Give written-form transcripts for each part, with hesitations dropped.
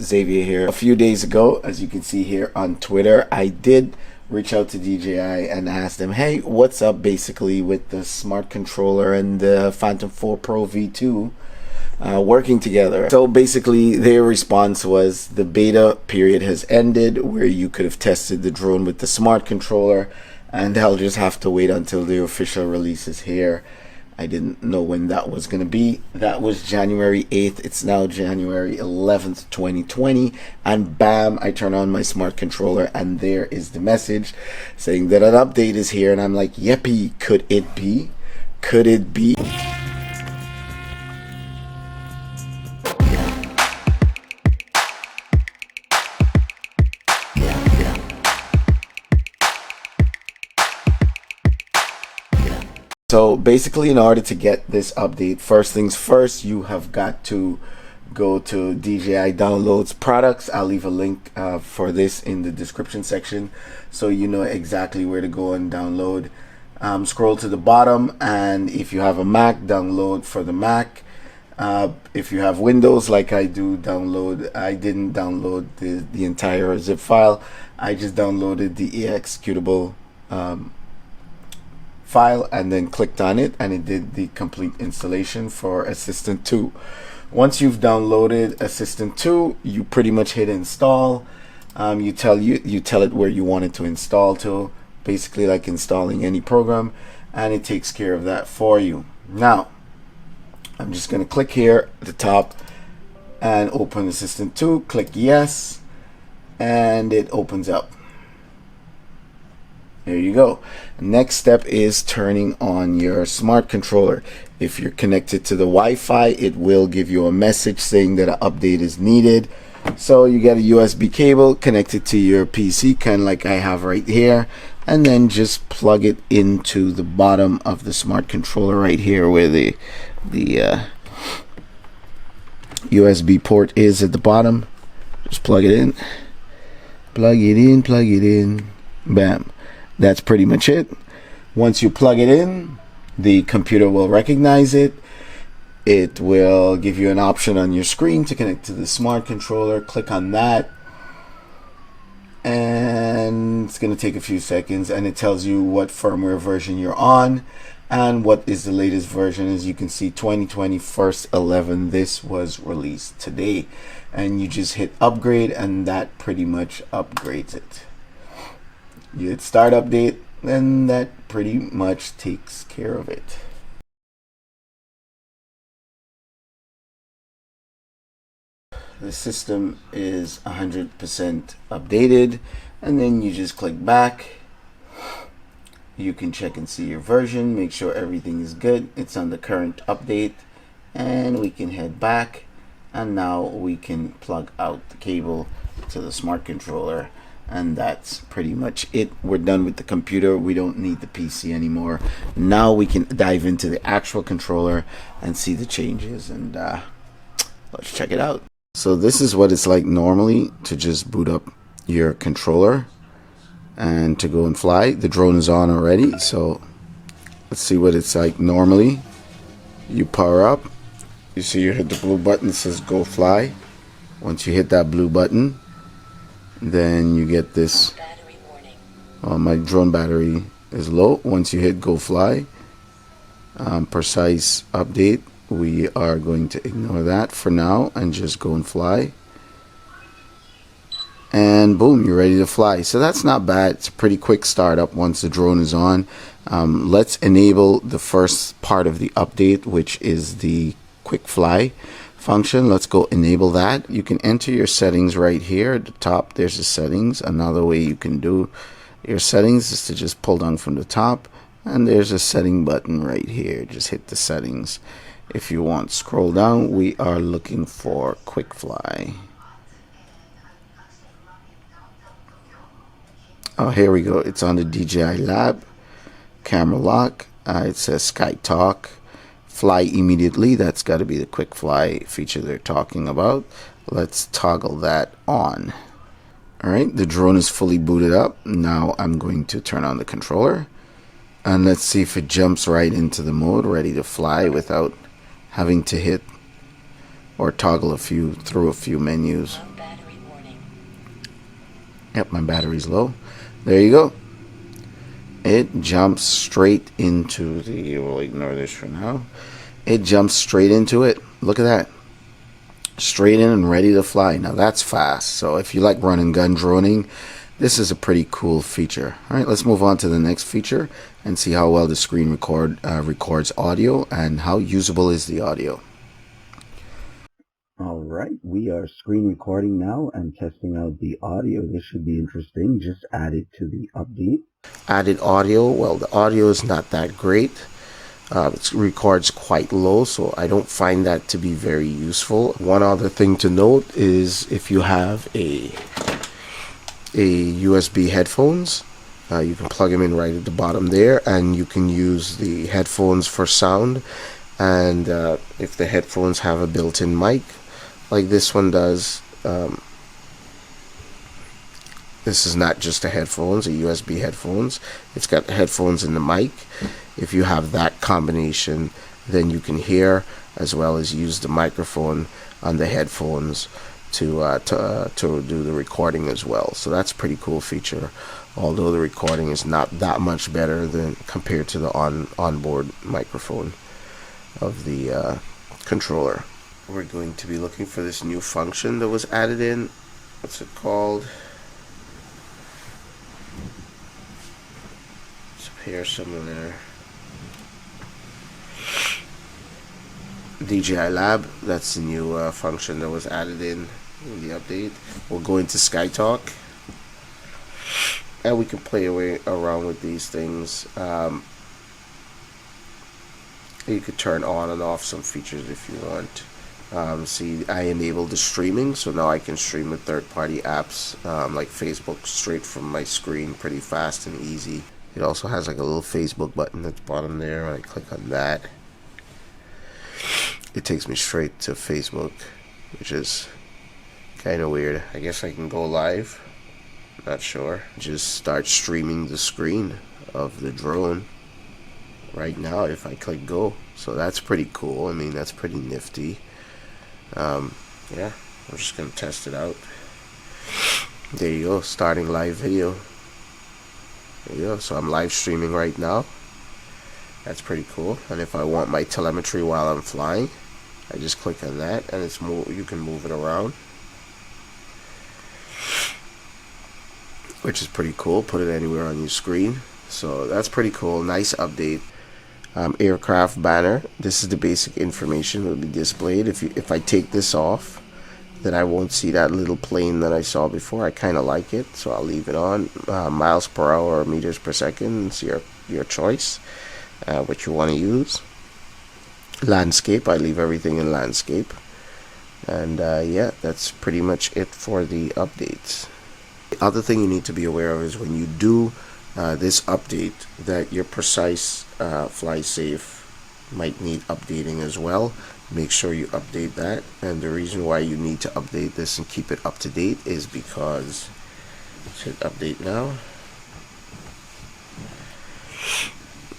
Xavier here. A few days ago, as you can see here on Twitter, I did reach out to DJI and ask them, hey, what's up basically with the Smart Controller and the Phantom 4 Pro V2 working together. So basically their response was the beta period has ended where you could have tested the drone with the Smart Controller, and I'll just have to wait until the official release is here. I didn't know when that was going to be. That was January 8th. It's now January 11th, 2020. And bam, I turn on my Smart Controller and there is the message saying that an update is here. And I'm like, yippee, could it be? Could it be? So basically, in order to get this update, first things first, you have got to go to DJI Downloads products. I'll leave a link for this in the description section so you know exactly where to go and download. Scroll to the bottom, and if you have a Mac, download for the Mac. If you have Windows like I do, download. I didn't download the entire zip file. I just downloaded the executable file and then clicked on it, and it did the complete installation for Assistant 2. Once you've downloaded Assistant 2, you pretty much hit install. You tell it where you want it to install to, basically like installing any program, and it takes care of that for you. Now I'm just going to click here at the top and open Assistant 2, click yes, and it opens up. There you go. Next step is turning on your Smart Controller. If you're connected to the Wi-Fi, it will give you a message saying that an update is needed. So you get a USB cable connected to your PC, kind of like I have right here, and then just plug it into the bottom of the Smart Controller right here where the USB port is at the bottom. Just plug it in, plug it in, plug it in, bam. That's pretty much it. Once you plug it in, the computer will recognize it. It will give you an option on your screen to connect to the Smart Controller. Click on that, and it's going to take a few seconds, and it tells you what firmware version you're on and what is the latest version. As you can see, 2020 first 11. This was released today, and you just hit upgrade, and that pretty much upgrades it. You hit start update, and that pretty much takes care of it. The system is 100% updated, and then you just click back. You can check and see your version, make sure everything is good. It's on the current update, and we can head back, and now we can plug out the cable to the Smart Controller. And that's pretty much it. We're done with the computer. We don't need the PC anymore. Now we can dive into the actual controller and see the changes, and let's check it out. So this is what it's like normally to just boot up your controller and to go and fly. The drone is on already, so let's see what it's like normally. You power up, you see you hit the blue button that says go fly. Once you hit that blue button, then you get this. My drone battery is low. Once you hit go fly, precise update, we are going to ignore that for now and just go and fly, and boom, you're ready to fly. So that's not bad. It's a pretty quick startup once the drone is on. Let's enable the first part of the update, which is the quick fly function. Let's go enable that. You can enter your settings right here at the top. There's the settings. Another way you can do your settings is to just pull down from the top, and there's a setting button right here. Just hit the settings if you want. Scroll down. We are looking for quick fly. Oh, here we go. It's on the DJI Lab. Camera lock. It says Sky Talk. Fly immediately. That's got to be the quick fly feature they're talking about. Let's toggle that on. Alright, the drone is fully booted up. Now I'm going to turn on the controller, and let's see if it jumps right into the mode ready to fly without having to hit or toggle through a few menus. Yep, my battery's low. There you go. It jumps straight into the, we'll ignore this for now. It jumps straight into it. Look at that. Straight in and ready to fly. Now that's fast. So if you like run and gun droning, this is a pretty cool feature. All right, let's move on to the next feature and see how well the screen records audio and how usable is the audio. All right, we are screen recording now and testing out the audio. This should be interesting. Just add it to the update. Added audio. Well, the audio is not that great. It records quite low, so I don't find that to be very useful. One other thing to note is if you have a USB headphones, you can plug them in right at the bottom there, and you can use the headphones for sound. And if the headphones have a built-in mic, like this one does, this is not just a headphones, a USB headphones. It's got headphones in the mic. If you have that combination, then you can hear as well as use the microphone on the headphones to do the recording as well. So that's a pretty cool feature, although the recording is not that much better than compared to the onboard microphone of the controller. We're going to be looking for this new function that was added in. What's it called? It's up here somewhere. DJI Lab. That's the new function that was added in the update. We'll go into SkyTalk, and we can play around with these things. You could turn on and off some features if you want. See, I enabled the streaming, so now I can stream with third-party apps like Facebook straight from my screen, pretty fast and easy. It also has like a little Facebook button at the bottom there. When I click on that, it takes me straight to Facebook, which is kind of weird. I guess I can go live. Not sure. Just start streaming the screen of the drone right now if I click go. So that's pretty cool. I mean, that's pretty nifty. Yeah, I'm just gonna test it out. There you go, starting live video. There you go. So I'm live streaming right now. That's pretty cool. And if I want my telemetry while I'm flying, I just click on that, and it's you can move it around, which is pretty cool. Put it anywhere on your screen. So that's pretty cool. Nice update. Aircraft banner. This is the basic information that will be displayed. If I take this off, then I won't see that little plane that I saw before. I kind of like it, so I'll leave it on. Miles per hour or meters per second. It's your choice, what you want to use. Landscape. I leave everything in landscape. And yeah, that's pretty much it for the updates. The other thing you need to be aware of is when you do this update, that your precise fly safe might need updating as well. Make sure you update that, and the reason why you need to update this and keep it up to date is because should update now.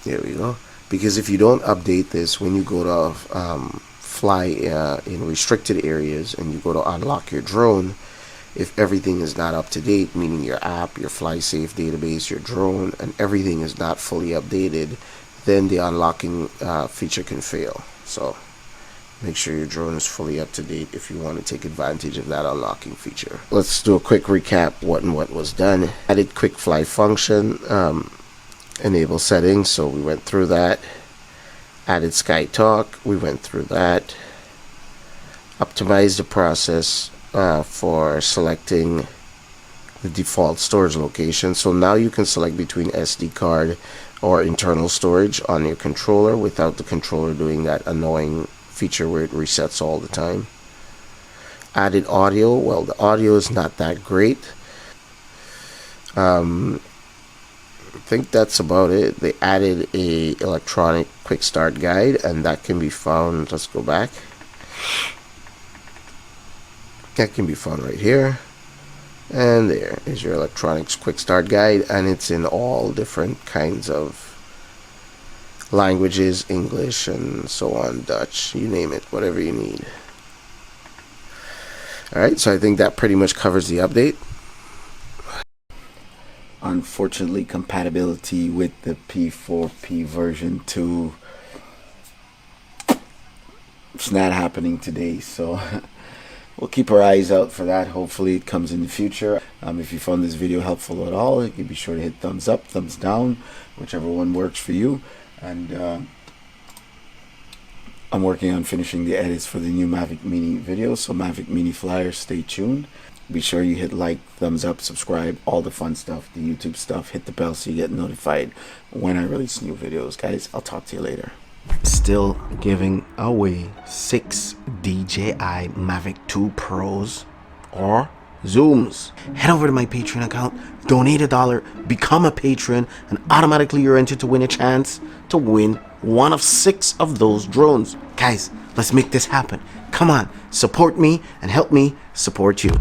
There we go. Because if you don't update this, when you go to fly in restricted areas and you go to unlock your drone, if everything is not up to date, meaning your app, your fly safe database, your drone, and everything is not fully updated, then the unlocking feature can fail. So make sure your drone is fully up to date if you want to take advantage of that unlocking feature. Let's do a quick recap what was done. Added quick fly function, enable settings, so we went through that. Added SkyTalk, we went through that. Optimized the process for selecting the default storage location. So now you can select between SD card or internal storage on your controller without the controller doing that annoying feature where it resets all the time. Added audio. Well, the audio is not that great. I think that's about it. They added a electronic quick start guide, and that can be found, let's go back. That can be found right here, and there is your electronics quick start guide, and it's in all different kinds of languages, English and so on, Dutch, you name it, whatever you need. Alright, so I think that pretty much covers the update. unfortunately compatibility with the P4P version 2. It's not happening today, so we'll keep our eyes out for that. Hopefully it comes in the future. If you found this video helpful at all, you can be sure to hit thumbs up, thumbs down, whichever one works for you. And I'm working on finishing the edits for the new Mavic Mini video, so Mavic Mini Flyer, stay tuned. Be sure you hit like, thumbs up, subscribe, all the fun stuff, the YouTube stuff. Hit the bell so you get notified when I release new videos. Guys, I'll talk to you later. Still giving away 6 DJI Mavic 2 Pros or Zooms. Head over to my Patreon account, donate $1, become a patron, and automatically you're entered to win a chance to win one of 6 of those drones. Guys, let's make this happen. Come on, support me and help me support you.